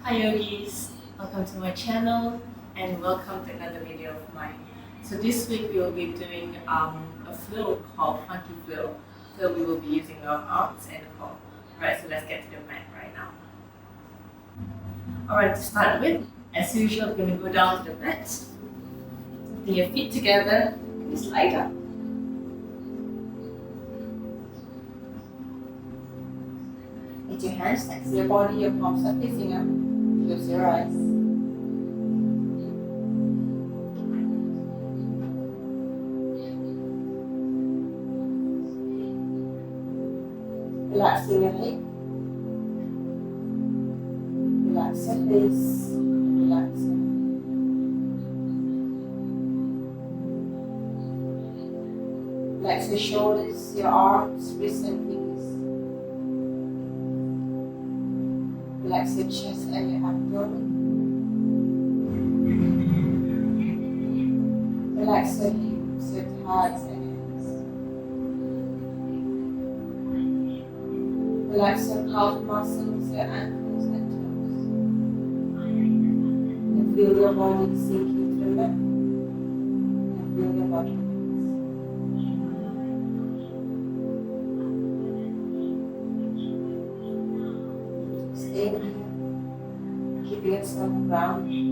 Hi yogis, welcome to my channel and welcome to another video of mine. So this week we will be doing a flow called funky flow. So we will be using our arms and core. Alright, so let's get to the mat right now. Alright, to start with, as usual, we're going to go down to the mat. Put your feet together and slide up. With your hands next to your body, your palms are facing up. Close your eyes. Relaxing your head. Relax your face. Relax your head. Relax your shoulders, your arms, wrists and fingers. Relax your chest and your abdomen. Relax your hips, your thighs and hands. Relax your calf muscles, your ankles and toes. And feel your body sinking through it. And feel your body relax. Stay here, keeping yourself grounded.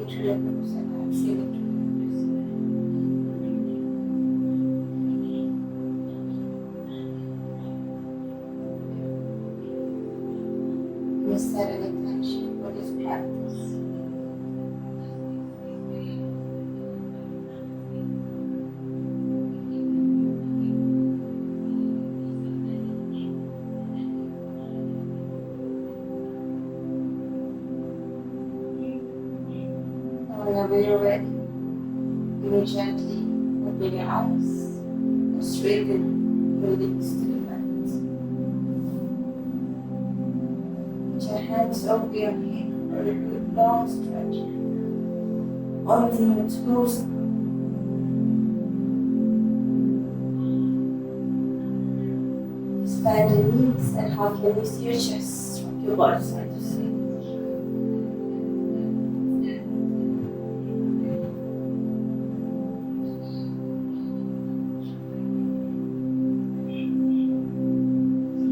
Through your nose and exhaling through your nose. You set an intention for this practice. Whenever you're ready, you may gently open your eyes and straighten your legs to the mat. Put your hands over your head for a good long stretch. Only your toes. Expand your knees and hug your knees to your chest. Rock your body side to side.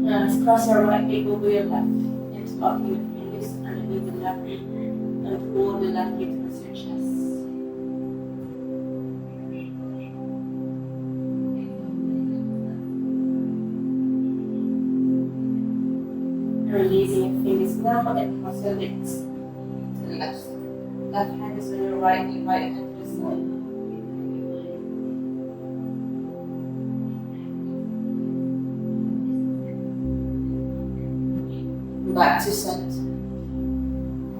Now let's cross your right leg over your left, interlocking your fingers underneath the left leg and pull the left leg towards your chest. And releasing your fingers now and cross your legs to the left side. Left hand is on your right knee, right hand to the side. Back to center.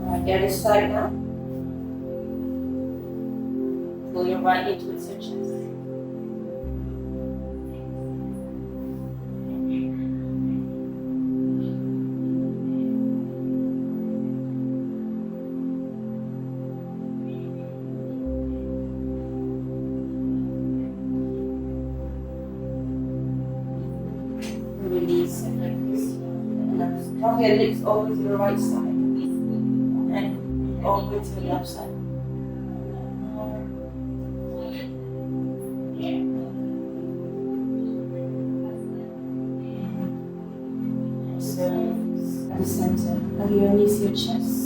Alright, the other side now. Pull your right knee towards your chest. And release and release. Drop your legs over to the right side and over to the left side. So, at the center, hug your knees to your chest.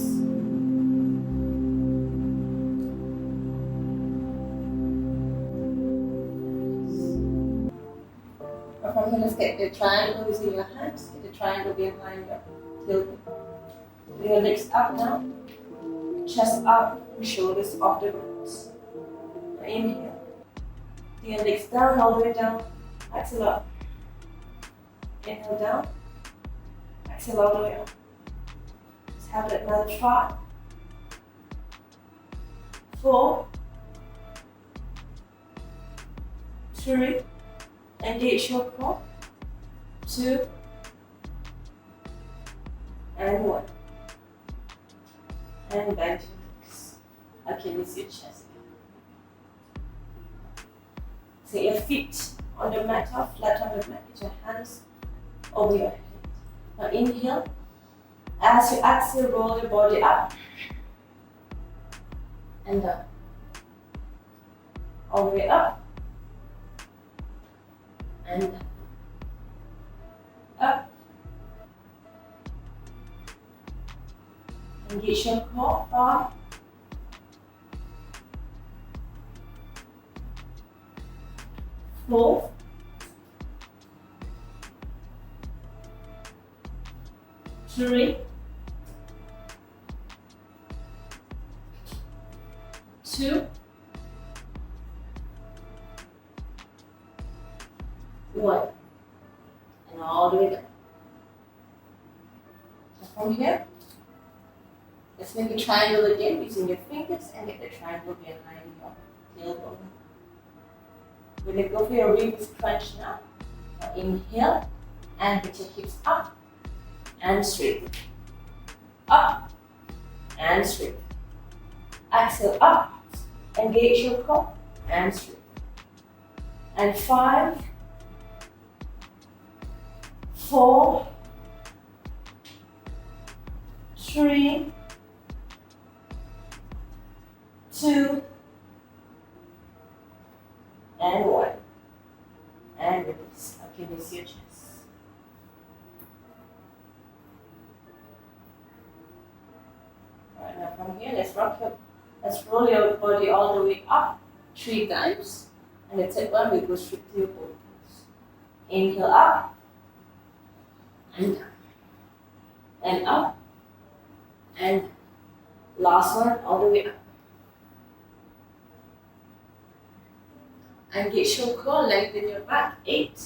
From here, let's get the triangle using your hands. Get the triangle behind your tailbone. Bring your legs up now. Chest up, shoulders off the roots. Inhale. Bring your legs down, all the way down. Exhale up. Inhale down. Exhale all the way up. Let's have another try. 4, 3, engage your core. 2, and 1. And bend your legs. Achilles your chest. So your feet on the mat or flat on the mat. Get your hands over your head. Now inhale. As you exhale, roll your body up and down. All the way up and down. Up. Engage your core. 5, 4, 3, 2, 1. And all the way down. And from here, let's make a triangle again using your fingers and get the triangle behind your tailbone. We're going to go for your ribs crunch now. Now inhale and get your hips up and straight. Up and straight. Exhale up. Engage your core and straight. And 5, 4, 3, 2, and 1. And release. Achilles your chest. Alright, now from here, let's roll your body all the way up 3 times. And the third one, we go straight to your shoulders. Inhale up and down. And up and down. Last one, all the way up. Engage your core, lengthen your back. 8,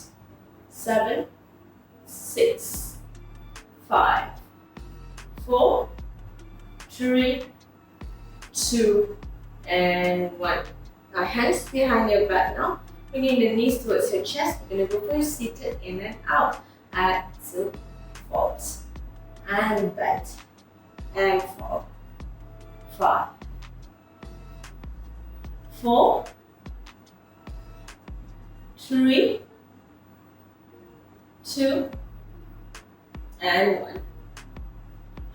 7, 6, 5, 4, 3, 2, and 1. Now hands behind your back now. Bringing the knees towards your chest. We're going to go for your seated in and out. Exhale, forward. And back. And forward. 5, 4, 3, 2, and 1.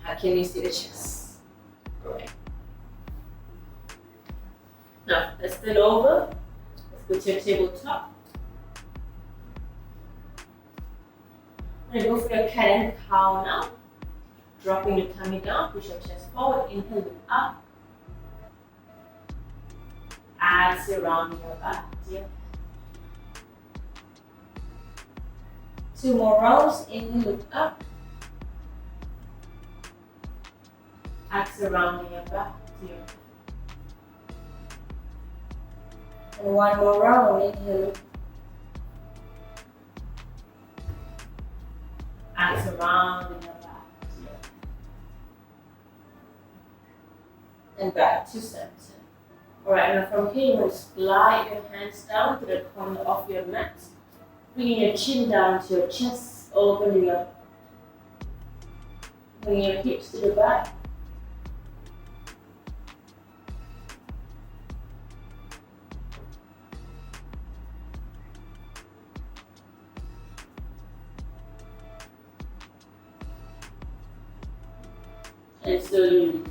How can you see the chest? Alright. Now, let's turn over. Let's go to your tabletop. I'm going to go for your cat and cow now. Dropping your tummy down, push your chest forward, inhale, look up. Exhale, round your back. Yeah. 2 more rounds, inhale, look up. Exhale, round your back. Yeah. And 1 more round, inhale, look. Exhale, round your back. And back to center. Alright, now from here, you want to slide your hands down to the corner of your mat. Bringing your chin down to your chest, opening up. Bringing your hips to the back. And slowly release.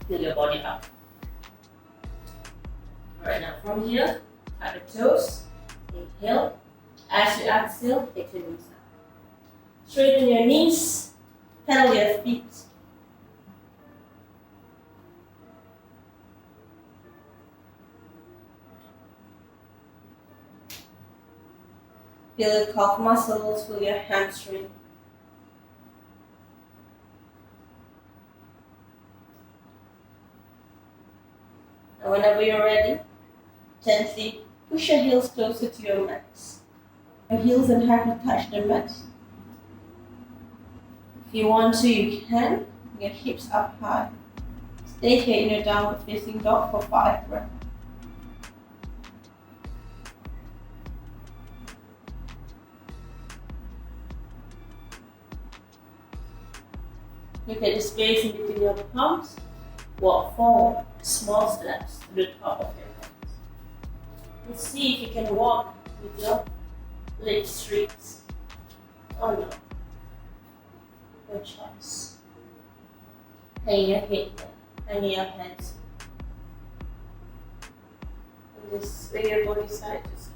Fill your body up. Alright, now from here, tap the toes. Inhale. As you exhale, take your knees up. Straighten your knees. Pedal your feet. Feel your calf muscles, feel your hamstring. And whenever you're ready, gently push your heels closer to your mat. Your heels and heart will touch the mat. If you want to, you can. Bring your hips up high. Stay here in your downward facing dog for 5 breaths. Look at the space in between your palms. Walk forward, small steps to the top of your hands. And see if you can walk with your legs straight. Or no. Your choice. Hang your head there. Hang your hands. And just sway your body side to side.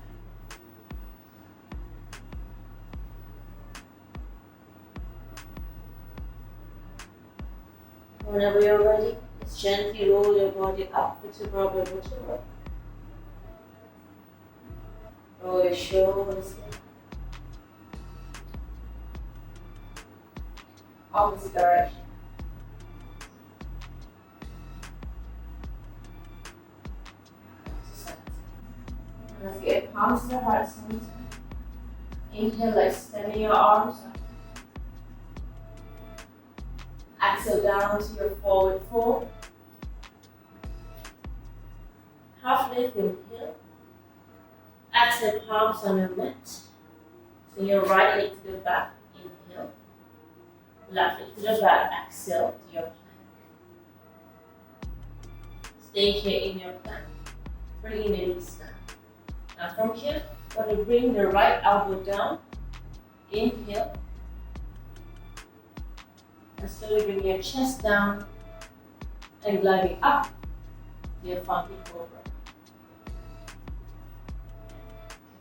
Whenever you're ready, just gently roll your body up, vertebra by vertebra. Roll your shoulders in. Opposite direction. Let's get palms to the heart center. Inhale, extending your arms up. Exhale down to your forward fold. Half lift, inhale. Exhale, palms on your mat. Swing your right leg to the back, inhale. Left leg to the back, exhale to your plank. Stay here in your plank. Bringing the knees down. Now from here, we're going to bring the right elbow down. Inhale. And slowly bring your chest down and gliding up to your funky cobra.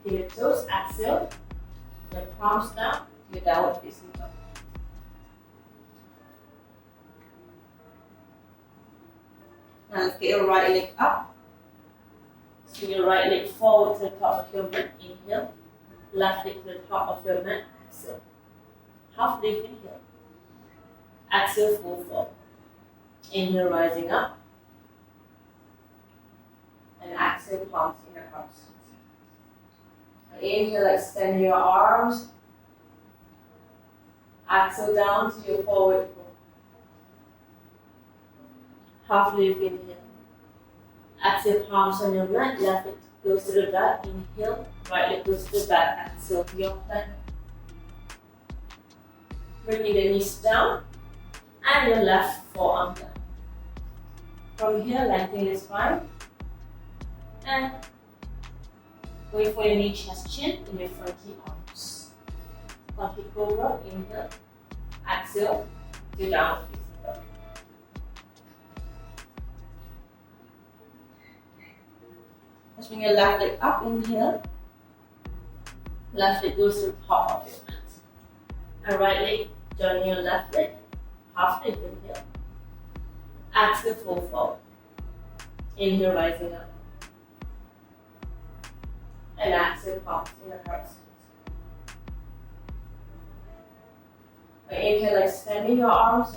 Keep your toes, exhale. Your palms down, your downward facing dog. Now let's get your right leg up. Swing your right leg forward to the top of your mat. Inhale. Left leg to the top of your mat. Exhale. Half lift, inhale. Exhale, full fold. Inhale, rising up. And exhale, palms in your heart center. Inhale, extend your arms. Exhale, down to your forward fold. Half lift, inhale. Exhale, palms on your mat. Left leg goes to the back. Inhale. Right leg goes to the back. Exhale to your plank. Bringing the knees down. And your left forearm down. From here, lengthen the spine. And going for your knee, chest, chin in your funky arms. Funky cobra, inhale. Exhale, to down facing dog. Let's bring your left leg up, inhale. Left leg goes to the top of your mat. And right leg joining your left leg. Half lift, inhale. Exhale, full fold. Inhale, rising up. And exhale, palms in the heart center. Inhale, extending your arms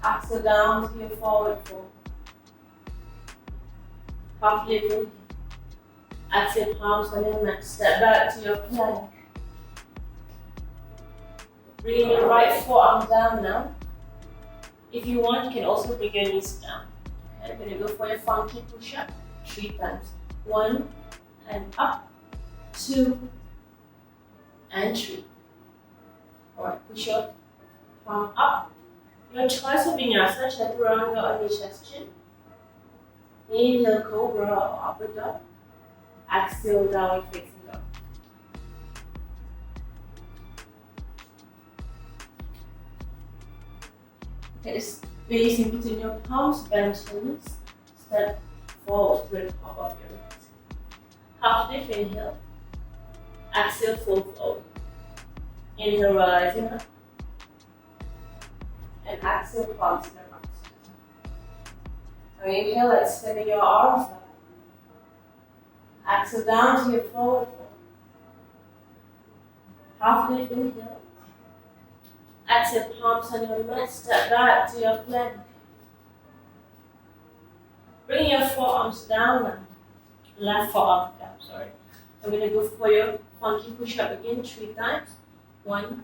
up. Exhale, down to your forward fold. Half lift, inhale. Exhale, palms on your mat. Step back to your plank. Bring your right forearm down now. If you want, you can also bring your knees down. Okay, we're going to go for your funky push-up 3 times. 1 and up, 2 and 3. Alright, push your palm up. Your choice of vinyasa, chaturanga or chest chin. Inhale, cobra or upper dog. Exhale, downward facing dog. Okay, the space in between your palms, bend your knees, step forward to the top of your mat. Half lift, inhale. Exhale, full fold. Inhale, rising up. And exhale, palms in the heart. Now inhale, extending your arms up. Exhale, down to your forward fold. Half lift, inhale. Exhale, palms on your mat, step back to your plank. Bring your forearms down now. Left forearm down, sorry. I'm going to go for your funky push-up again 3 times. 1,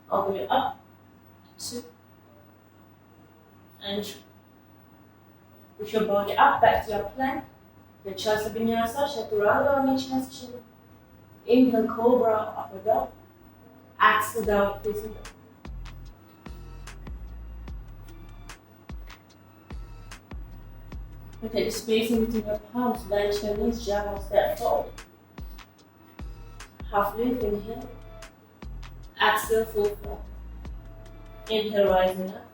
all the way up, 2, and 3. Push your body up, back to your plank. Your choice of vinyasa, chaturanga or chest chin. Inhale, cobra, upper dog. Exhale, down facing dog. Look at the spacing between your palms, bend your knees, jump one step forward. Half lift, inhale. Exhale, full forward. Inhale, rising up.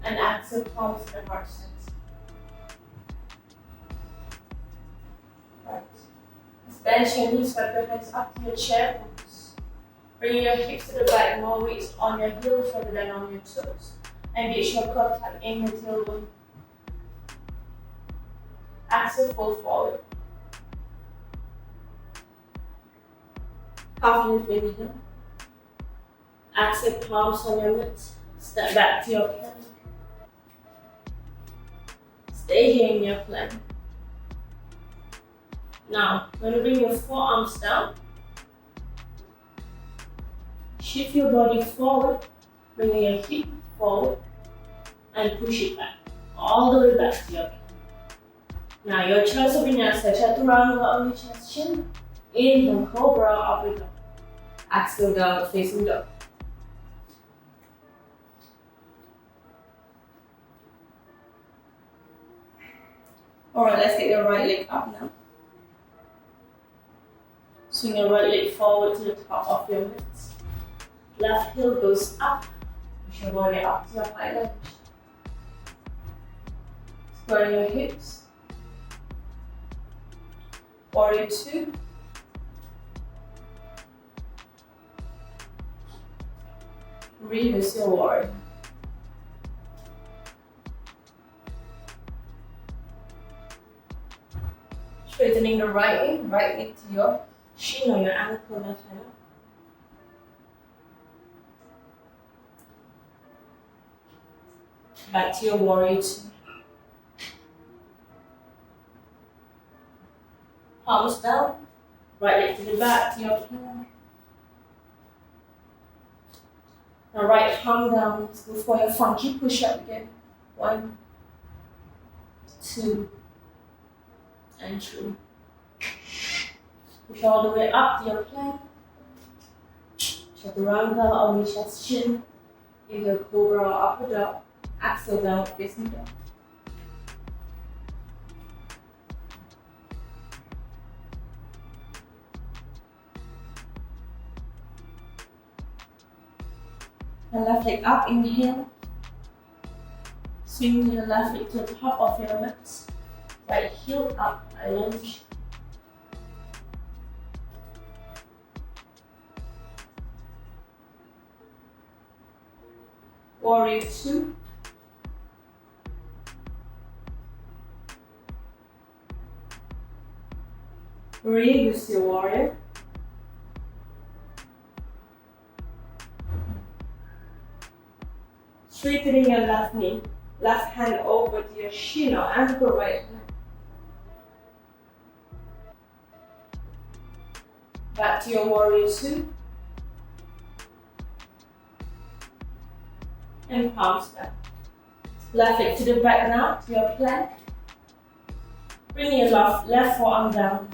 And exhale, palms and heart center. Right. Let's bend your knees, swipe your hands up to your chair pose. Bring your hips to the back, more weight on your heels rather than on your toes. Engage your core, tuck in your tailbone. Exhale, fold forward. Half lift, inhale. Exhale, palms on your mitts. Step back to your plank. Stay here in your plank. Now, when you bring your forearms down, shift your body forward, bringing your hip forward, and push it back, all the way back to your plank. Now, your choice of vinyasa, chaturanga on your chest, chin. Inhale, cobra, upward dog. Exhale, downward facing dog. Alright, let's take your right leg up now. Swing your right leg forward to the top of your mitts. Left heel goes up. Push your body up to your high lunge. Square your hips. Warrior 2. Reverse your warrior. Straightening the right leg to your shin or your ankle left hand. Back to your warrior 2. Palms down, right leg to the back to your plank. Now right palm down, let's go for your funky push-up again. 1, 2, and 3. Push all the way up to your plank. Chaturanga on your chest, chin. Inhale, cobra or upward dog. Exhale, downward facing dog. And left leg up, inhale. Swing your left leg to the top of your mat. Right heel up, I lunge. Warrior 2. Reverse your warrior. Straightening your left knee, left hand over to your shin or ankle right hand. Back to your warrior 2. And palms down. Left leg to the back now, to your plank. Bring your left forearm down.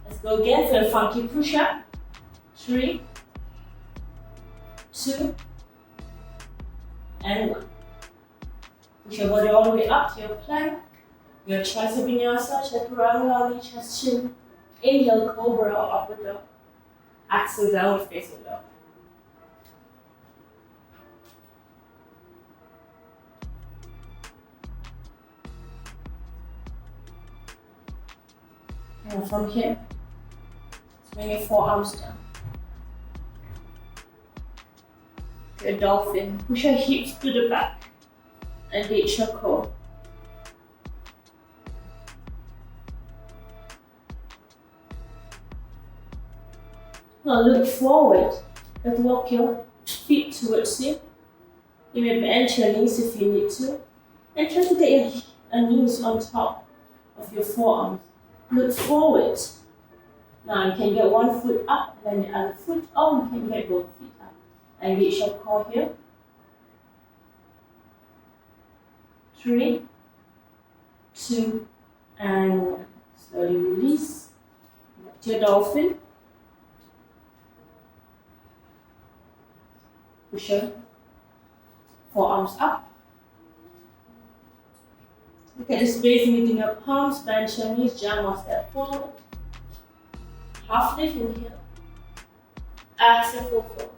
Let's go again for a funky push-up. 3, 2, and 1. Push your body all the way up to your plank. Your choice of vinyasa, chaturanga on your chest, chin. Inhale, cobra or upward dog. Exhale, downward facing dog. And from here, swing your forearms down. A dolphin. Push your hips to the back. Engage your core. Now look forward and walk your feet towards you. You may bend your knees if you need to. And try to get your knees on top of your forearms. Look forward. Now you can get one foot up and then the other foot, or you can get both feet up. Engage your core here. 3, 2, and 1. Slowly release. Back to your dolphin. Push your forearms up. Look at the space between your palms, bend your knees, jump or step forward. Half lift, inhale. Exhale, full forward.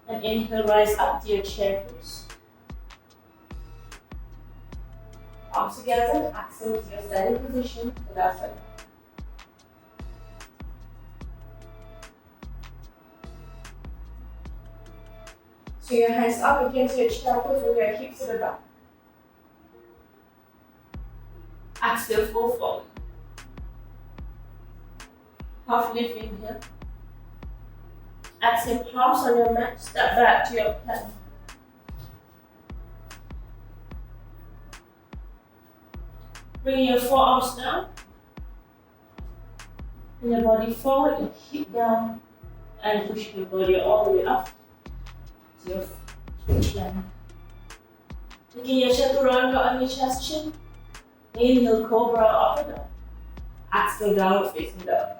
And inhale, rise up to your chair pose. Arms together, exhale to your standing position, Tadasana. Swing your hands up against your chair pose with your hips to the back. Exhale, full forward. Half lift, inhale. Exhale, palms on your mat, step back to your plank. Bring your forearms down. Bring your body forward, your hip down, and push your body all the way up to your plank. Taking your chaturanga on your chest chin. Inhale, cobra up and down. Exhale, downward facing dog.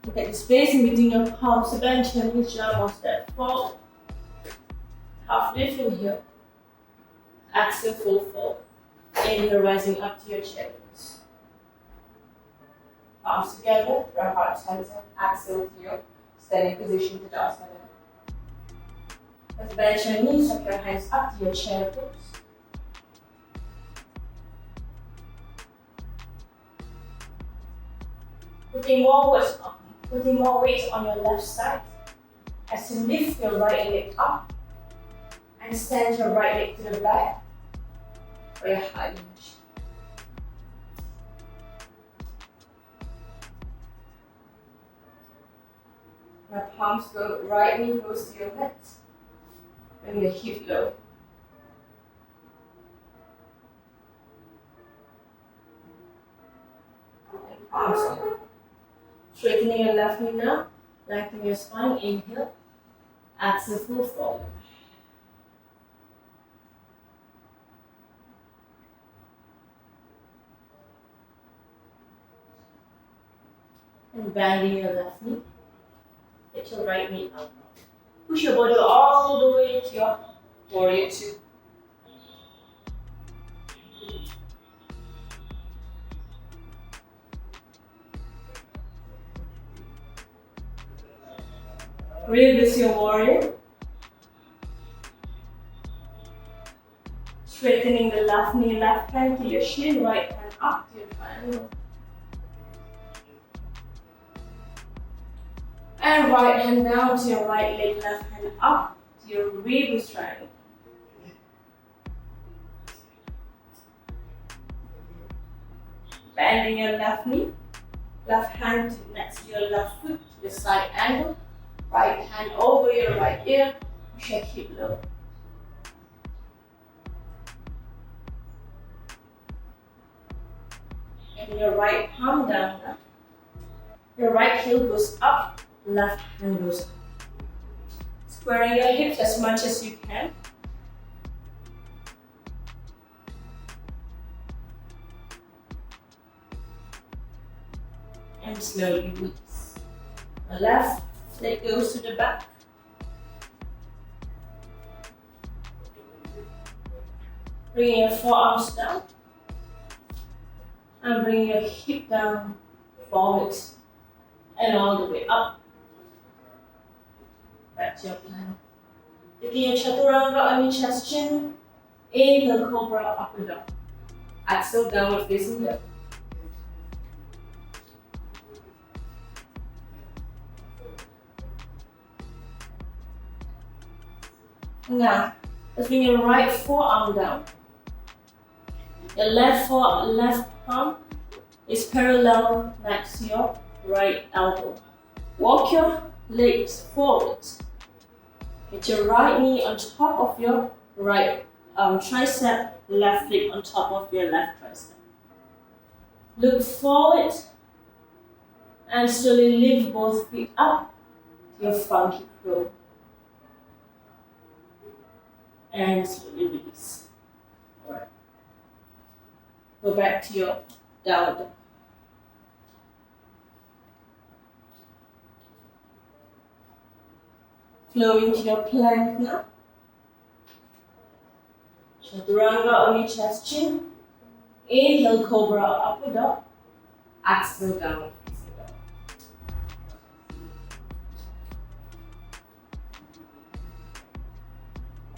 Look at the space in between your palms, so bend your knees, jump or step forward. Half lift, inhale. Exhale, full forward. Inhale, rising up to your chair pose. Arms together, wrap out hands up. Exhale to your standing position, Tadasana. Let's bend your knees, tuck your hands up to your chair pose. Putting more weight on your left side as you lift your right leg up and stand your right leg to the back for your high lunge. Now palms go, right knee goes to your mat. Bring the hip low. And palms on. Straightening your left knee now, lengthening your spine, inhale, exhale, full forward. And bending your left knee, get your right knee up. Push your body all the way to your warrior two. Reverse your warrior. Straightening the left knee, left hand to your shin, right hand up to your triangle. And right hand down to your right leg, left hand up to your reverse triangle. Bending your left knee, left hand next to your left foot to the side angle. Right hand over your right ear, push your hip low. And your right palm down now. Your right heel goes up, left hand goes up. Squaring your hips as much as you can. And slowly release. The left leg goes to the back. Bring your forearms down. And bring your hip down, forward, and all the way up. Back to your plank. Taking your chaturanga on your chest chin. Inhale, cobra up and down. Exhale, downward facing dog. Now, let's bring your right forearm down. Your left palm is parallel next to your right elbow. Walk your legs forward. Get your right knee on top of your right tricep, left leg on top of your left tricep. Look forward and slowly lift both feet up to your funky crow. And slowly release. Alright. Go back to your downward dog. Flow into your plank now. Chaturanga on your chest, chin. Inhale, cobra, upward dog. Exhale, down.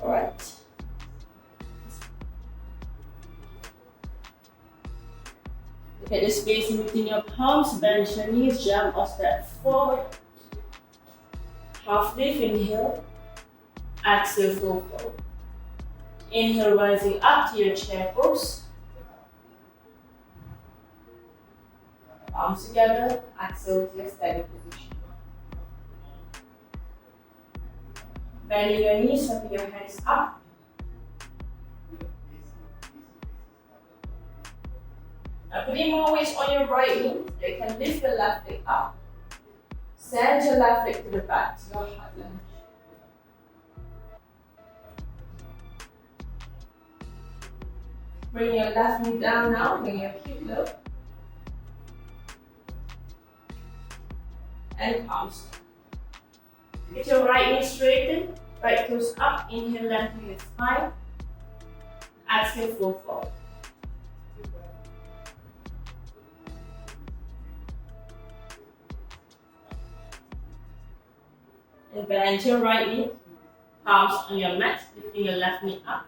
Alright. Look at the space in between your palms, bend your knees, jump or step forward. Half lift, inhale. Exhale, full forward. Inhale, rising up to your chair pose. Palms together, exhale to your standing position. Bending your knees, stepping your hands up. Now putting more weight on your right knee, you can lift the left leg up. Send your left leg to the back, to your heart lunge. Bring your left knee down now, bring your hip low. And palms down. Get your right knee straightened, right toes up, inhale, lengthen your spine. Exhale, flow forward. And bend your right knee, palms on your mat, lifting your left knee up.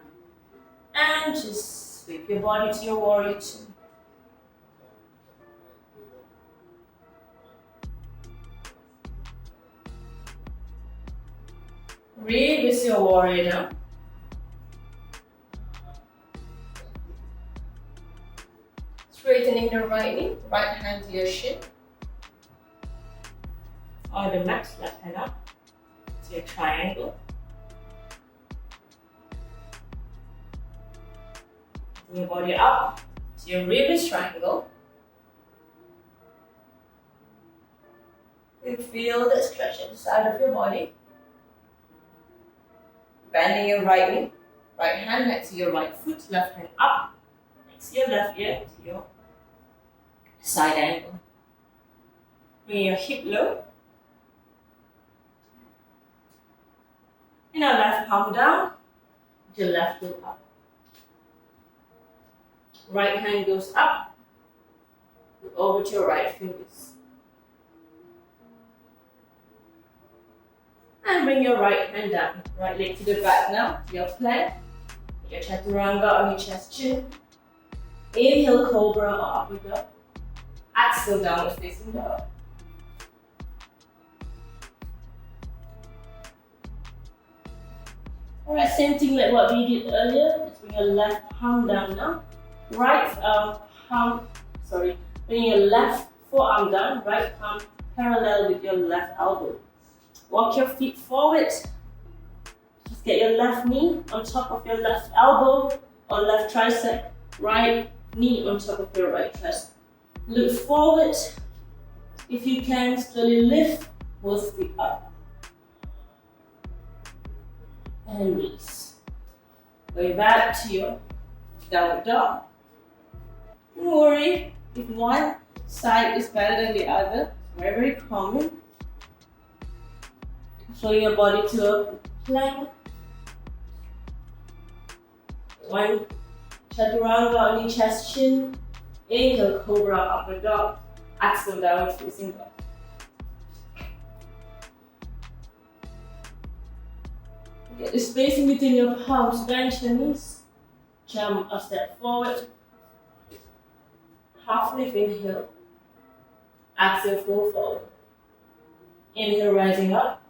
And just sweep your body to your warrior two. Release your warrior down. Straightening your right knee, right hand to your shin. Or the mat, left hand up to your triangle. Bring your body up to your ribs triangle. You feel the stretch inside of your body. Bending your right knee, right hand next to your right foot, left hand up, next to your left ear to your side angle. Bring your hip low. And our left palm down, your left heel up. Right hand goes up, over to your right fingers. And bring your right hand down. Right leg to the back now, to your plank. Your chaturanga on your chest chin. Inhale, cobra or upward dog. Exhale, downward facing dog. Alright, same thing like what we did earlier. Let's bring your left palm down now. Bring your left forearm down, right palm parallel with your left elbow. Walk your feet forward. Just get your left knee on top of your left elbow or left tricep. Right knee on top of your right tricep. Look forward. If you can, slowly lift both feet up. And release. Going back to your downward dog. Don't worry if one side is better than the other. It's very, very common. Show your body to a plank. One chaturanga on your chest chin. Inhale, cobra, upward dog. Exhale, downward facing dog. Get the space in between your palms, bend your knees. Jump a step forward. Half lift, inhale. Exhale, full forward. Inhale, rising up.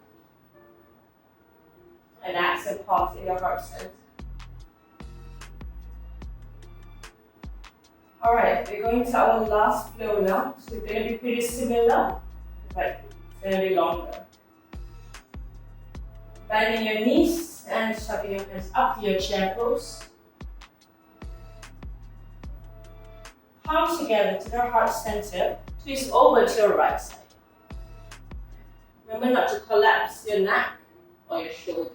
And exhale, pause in your heart center. Alright, we're going to our last flow now. So it's going to be pretty similar, but it's going to be longer. Bending your knees and shoving your hands up to your chair pose. Palms together to the heart center. Twist over to your right side. Remember not to collapse your neck or your shoulder.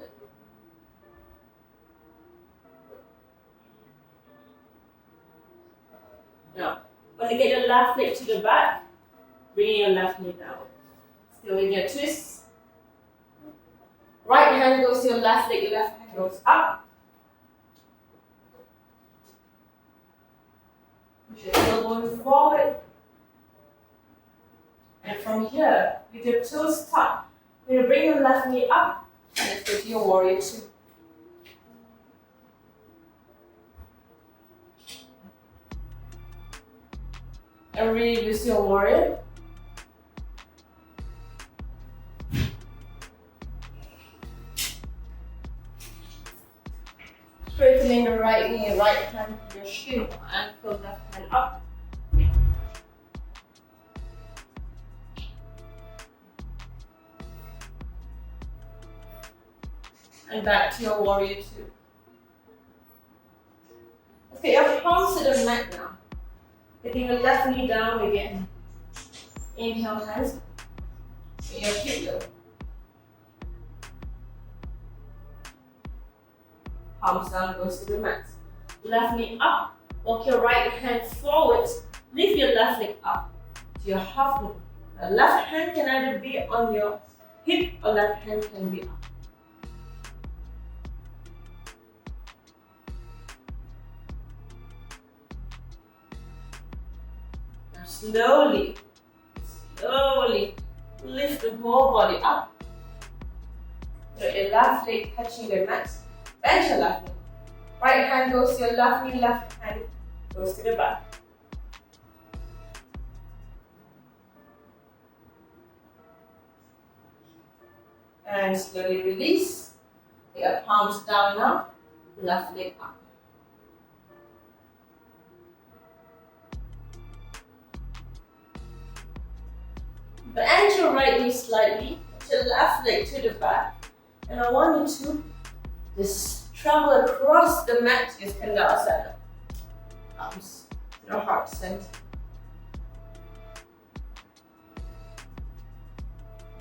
Now, when you get your left leg to the back, bring your left knee down. Still in your twist. Right goes to your left leg, left hand goes up. Push your tailbone forward. And from here, with your toes tucked, you're going to bring your left knee up. And let's go to your warrior two. And release your warrior. Straightening the right knee, right hand to your shin, ankle, left hand up. And back to your warrior two. Let's get your palms to the mat now. Getting your left knee down again. Inhale, hands. Get your hip low. Palms down, goes to the mat. Left knee up. Walk your right hand forward. Lift your left leg up to your half moon. The left hand can either be on your hip or left hand can be up. Slowly lift the whole body up. Put your left leg touching the mat. Bend your left knee. Right hand goes to your left knee, left hand goes to the back. And slowly release. Take your palms down now. Left leg up. Bend your right knee slightly, put your left leg to the back, and I want you to just travel across the mat to your Skandasana. Arms to the heart center.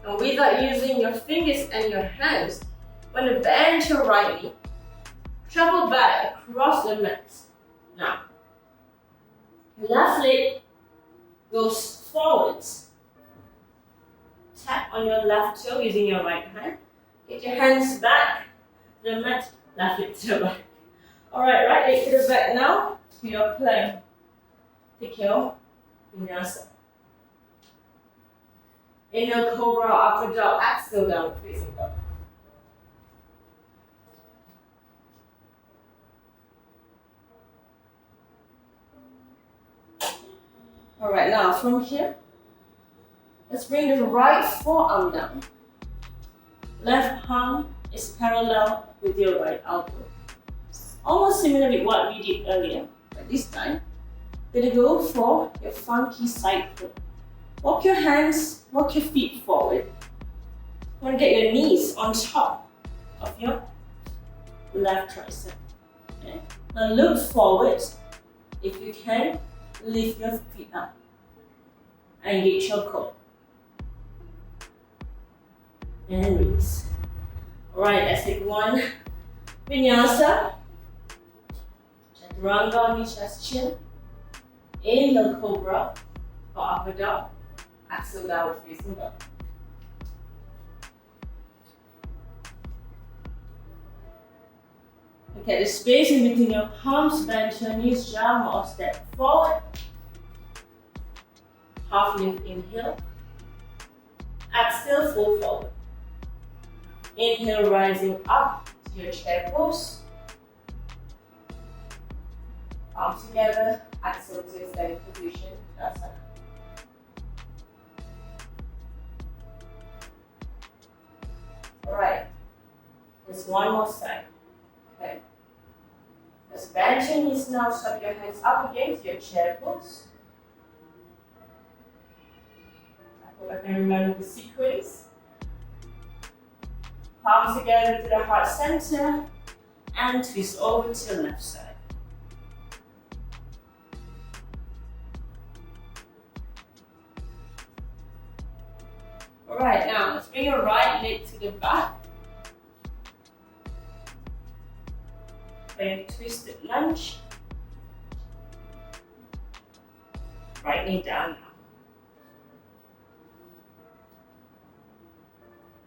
And without using your fingers and your hands, when you bend your right knee, travel back across the mat. Now, your left leg goes forwards. Tap on your left toe using your right hand. Get your hands back to the mat, left leg to the back. Alright, right leg to the back now to your plank. Take your vinyasa. Inhale, cobra, upward dog, exhale, down facing dog. Alright, now from here, let's bring the right forearm down. Left palm is parallel with your right elbow. Almost similar with what we did earlier, but this time, we're gonna go for your funky side pull. Walk your hands, walk your feet forward. You want to get your knees on top of your left tricep. Okay? Now look forward. If you can, lift your feet up. Engage your core. And release. Alright, let's take one vinyasa. Chaturanga, knee, chest, chin. Inhale, cobra or upward dog. Exhale, downward facing dog. Okay, the space in between your palms, bend your knees, jump or step forward. Half lift, inhale. Exhale, fold forward. Inhale, rising up to your chair pose. Palms together, exhale to your standing position. That's it. Alright, there's one more side. Okay. Just bend your knees now, step your hands up again to your chair pose. I hope I can remember the sequence. Palms together to the heart center and twist over to the left side. Alright, now let's bring your right leg to the back. Play a twisted lunge. Right knee down now.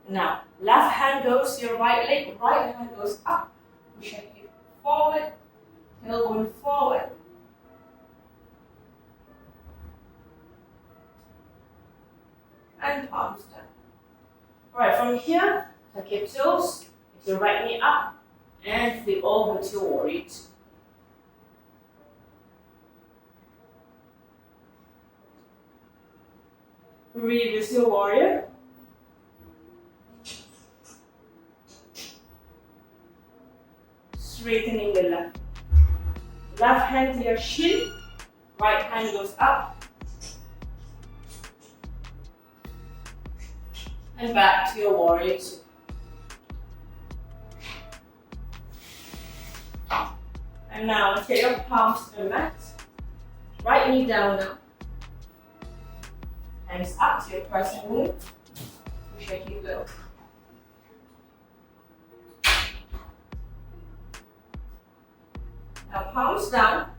Now, left hand goes to your right leg, right hand goes up. Push your hip forward, tailbone forward. And palms down. Alright, from here, tuck your toes, get your right knee up, and flip over to warrior two. Reverse your warrior. Straightening the left. Left hand to your shin, right hand goes up. And back to your warrior two. And now take your palms to the mat. Right knee down now. Hands up to your crescent moon. Push your hip low. Now palms down.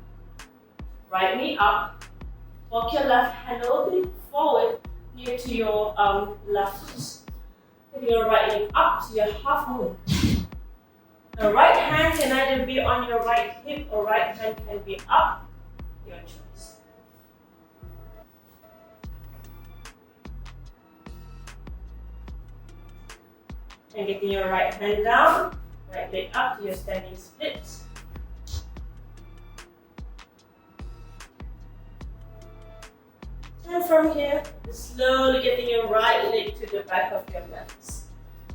Right knee up. Walk your left hand a little bit forward near to your left wrist. Take your right leg up to your half moon. The right hand can either be on your right hip or right hand can be up. Your choice. And getting your right hand down, right leg up to your standing split. And from here, slowly getting your right leg to the back of your mat.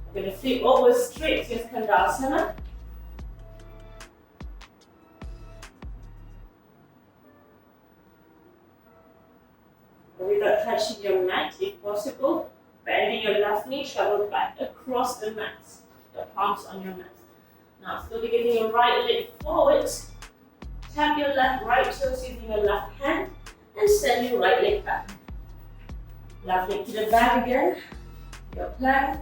I'm going to flip over straight to your Skandasana. Without touching your mat, if possible, bending your left knee, travel back across the mat, your palms on your mat. Now, slowly getting your right leg forward, tap your right toes using your left hand, and send your right leg back. Left leg to the back again, your plank,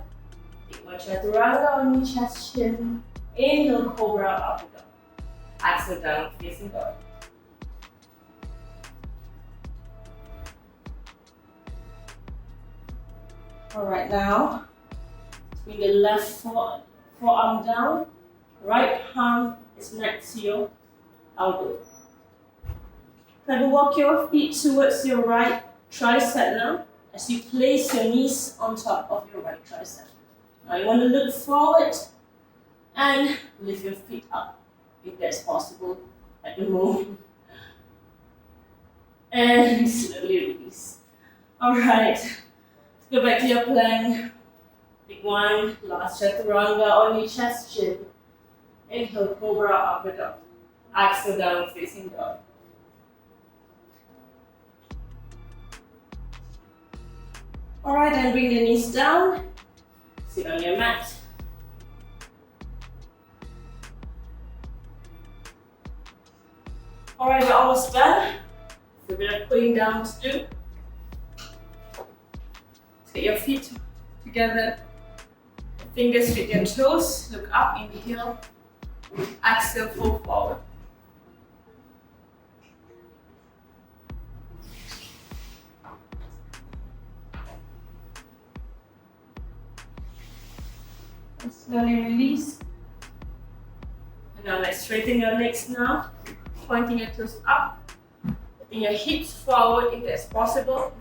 take one chaturanga on your chest, chin, inhale, cobra, up and down. Exhale, down, facing dog. Alright, now, bring the left forearm down, right palm is next to your elbow. Try to walk your feet towards your right tricep now, as you place your knees on top of your right tricep. Now you want to look forward and lift your feet up, if that's possible at the moment. And slowly release. Alright. Go back to your plank. Big one, last chaturanga on your chest, chin. Inhale, cobra, up and up. Exhale, down facing dog. Alright, and bring the knees down. Sit on your mat. Alright, we're almost done. So a bit of putting down to do. Get your feet together, fingers with your toes, look up, inhale, exhale, fall forward. And slowly release. And now let's straighten your legs now, pointing your toes up, putting your hips forward if that's possible.